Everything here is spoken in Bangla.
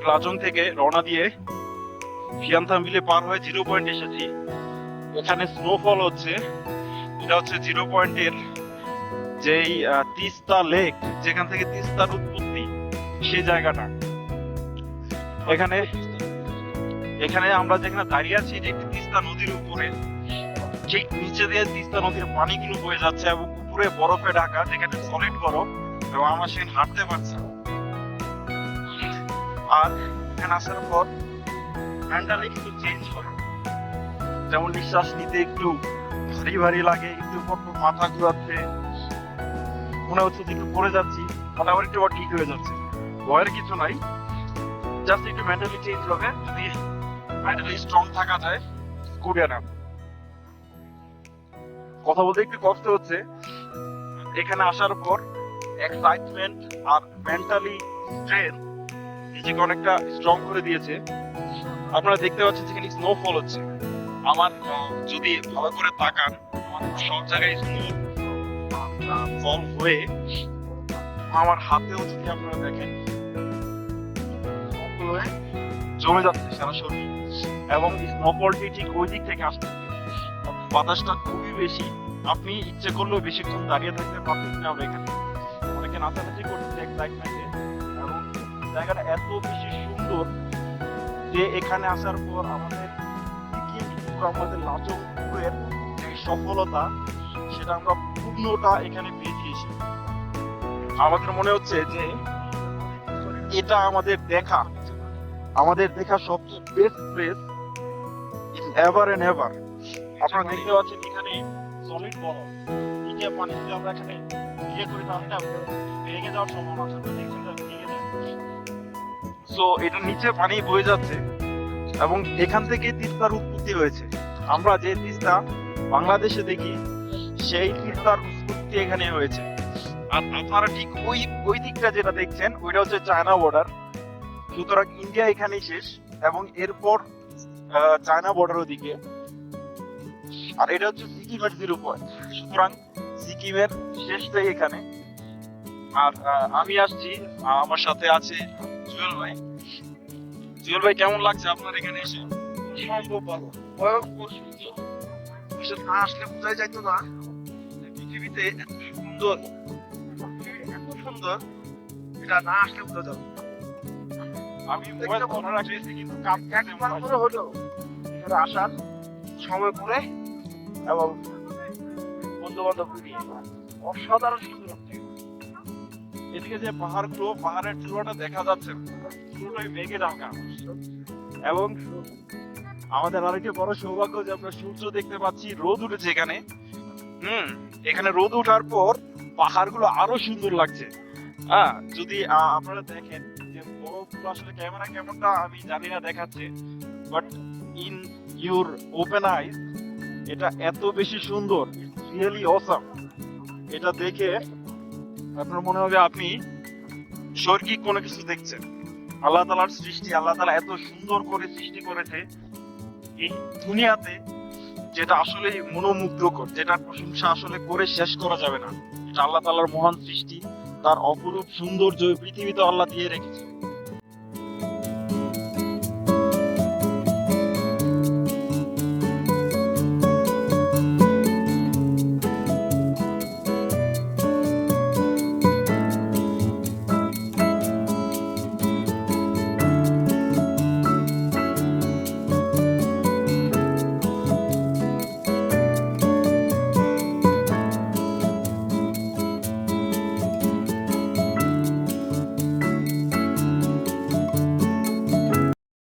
লাচং থেকে রওনা দিয়ে ভিয়ান্থাম বিলে পার হয়ে 0 পয়েন্ট এসেছি। এখানে স্নোফল হচ্ছে। এটা হচ্ছে 0 পয়েন্টের যেই তিস্তা লেক, যেখান থেকে তিস্তার উৎপত্তি, সেই জায়গাটা। এখানে আমরা যেখানে দাঁড়িয়ে আছি, এটা একটি তিস্তা নদীর উপরে। ঠিক নিচে দিয়ে তিস্তা নদীর পানিগুলো বয়ে যাচ্ছে এবং উপরে বরফে ঢাকা, যেখানে সলিড বরফ, এবং আমরা সেখানে হাঁটতে পারছি। আর এখানে আসার পর মেন্টালি একটু চেঞ্জ হয়, যেমন নিঃশ্বাস নিতে একটু ভারী ভারী লাগে, একটু পর মাথা ঘুরাচ্ছে, মনে হচ্ছে যে একটু পড়ে যাচ্ছি, আবার একটু ঠিক হয়ে যাচ্ছে। ভয়ের কিছু নাই, জাস্ট একটু মেন্টালি চেঞ্জ হবে। যদি মেন্টালি স্ট্রং থাকা যায়, গুড এনাফ। কথা বলতে একটু কষ্ট হচ্ছে। এখানে আসার পর এক্সাইটমেন্ট আর মেন্টালি স্ট্রেংথ নিজেকে অনেকটা স্ট্রং করে দিয়েছে। আপনারা দেখতে পাচ্ছেন যেখানে স্নোফল হচ্ছে। আমার যদি ভালো করে তাকান, আমার সব জায়গায় স্নো ফল হয়ে আমার হাতেও যদি আপনারা দেখেন হয়ে জমে যাচ্ছে সারা শরীর, এবং স্নোফলটি ঠিক ওই দিক থেকে আসছে। বাতাসটা খুবই বেশি, আপনি ইচ্ছে করলেও বেশিক্ষণ দাঁড়িয়ে থাকতে পারতেন না। আমরা এখানে অনেকে নাচানাচি করছে এক্সাইটমেন্টে, এবং জায়গাটা এত বেশি সুন্দর যে এখানে আসার পর আমাদের লাচং ট্যুরের যে সফলতা, সেটা আমরা পূর্ণটা এখানে পেয়েছি এসে। আমাদের মনে হচ্ছে যে এটা আমাদের দেখা সবচেয়ে best place in ever and ever. আপনারা দেখতে পাচ্ছেন এখানে সলিড বরফ, নিচে পানি যদি আমরা এখানে করি তাহলে এটা ভেঙে যাওয়ার সম্ভাবনা আছে। দেখছেন ভেঙে যায়। সো এটা নিচে পানি বয়ে যাচ্ছে, এবং এখান থেকে তিস্তার উৎপত্তি হয়েছে। আমরা যে তিস্তা বাংলাদেশে দেখি, সেই তিস্তার উৎপত্তি এখানে হয়েছে। আর আপনারা ঠিক ওই দিকটা যেটা দেখছেন, ওইটা হচ্ছে চায়না বর্ডার। সুতরাং ইন্ডিয়া এখানেই শেষ, এবং এরপর চায়না বর্ডার ওদিকে। আর এটা হচ্ছে সিকিমের 0 পয়েন্ট। সুতরাং সিকিমের শেষটাই এখানে। আর আমি আসছি, আমার সাথে আছে জুয়েল ভাই। জুয়েল ভাই, কেমন লাগছে আপনার এখানে এসে? সম্ভব ভালো, ভয়ঙ্কর সুন্দর। বিশেষ না আসলে বোঝাই যাইতো না যে পৃথিবীতে এত সুন্দর, এটা না আসলে বোঝা যাবে। আমি মোবাইল ধরে রাখছি, কিন্তু কাজ একবার করে হলো এখানে আসার সময় করে, এবং বন্ধু বান্ধব নিয়ে অসাধারণ সুন্দর। এদিকে যে পাহাড়ের চূড়াটা দেখা যাচ্ছে, পুরোটাই মেঘে ঢাকা। এবং আমাদের আরেকটি বড় সৌভাগ্য যে আমরা সূর্য দেখতে পাচ্ছি, রোদ উঠেছে এখানে। এখানে রোদ ওঠার পর পাহাড়গুলো আরো সুন্দর লাগছে। যদি আপনারা দেখেন যে বরফগুলো আসলে ক্যামেরা কেমনটা আমি জানি না দেখাচ্ছে, বাট ইন ইউর ওপেন আইজ এটা এত বেশি সুন্দর, রিয়েলি অসাম। এটা দেখে আপনার মনে হবে আপনি স্বর্গিক কোনো কিছু দেখছেন। আল্লাহ তাআলার সৃষ্টি, আল্লাহ তাআলা এত সুন্দর করে সৃষ্টি করেছে এই দুনিয়াতে, যেটা আসলে মনোমুগ্ধকর, যেটার প্রশংসা আসলে করে শেষ করা যাবে না। এটা আল্লাহ তাআলার মহান সৃষ্টি, তার অপরূপ সৌন্দর্য পৃথিবীতে আল্লাহ দিয়ে রেখেছে।